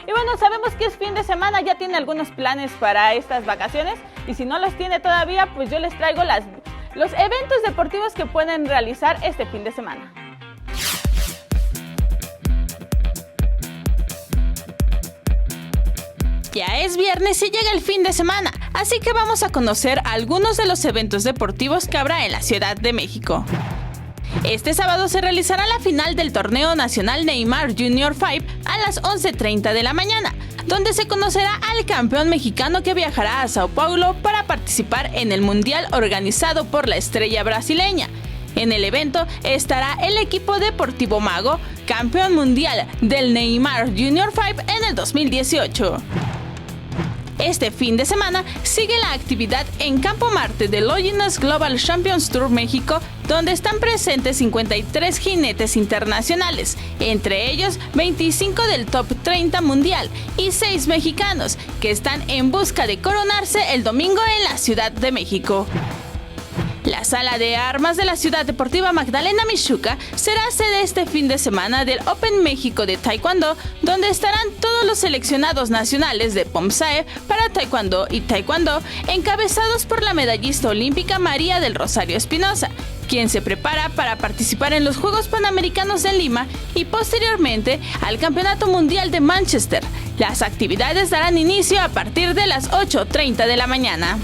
Y bueno, sabemos que es fin de semana, ya tiene algunos planes para estas vacaciones y si no los tiene todavía, pues yo les traigo los eventos deportivos que pueden realizar este fin de semana. Ya es viernes y llega el fin de semana, así que vamos a conocer algunos de los eventos deportivos que habrá en la Ciudad de México. Este sábado se realizará la final del torneo nacional Neymar Junior 5 a las 11:30 de la mañana, donde se conocerá al campeón mexicano que viajará a Sao Paulo para participar en el mundial organizado por la estrella brasileña. En el evento estará el equipo Deportivo Mago, campeón mundial del Neymar Junior 5 en el 2018. Este fin de semana sigue la actividad en Campo Marte del Logines Global Champions Tour México, donde están presentes 53 jinetes internacionales, entre ellos 25 del top 30 mundial y 6 mexicanos, que están en busca de coronarse el domingo en la Ciudad de México. La Sala de Armas de la Ciudad Deportiva Magdalena Mixhuca será sede este fin de semana del Open México de Taekwondo, donde estarán todos los seleccionados nacionales de POMSAE para Taekwondo y Taekwondo, encabezados por la medallista olímpica María del Rosario Espinosa, quien se prepara para participar en los Juegos Panamericanos de Lima y posteriormente al Campeonato Mundial de Manchester. Las actividades darán inicio a partir de las 8:30 de la mañana.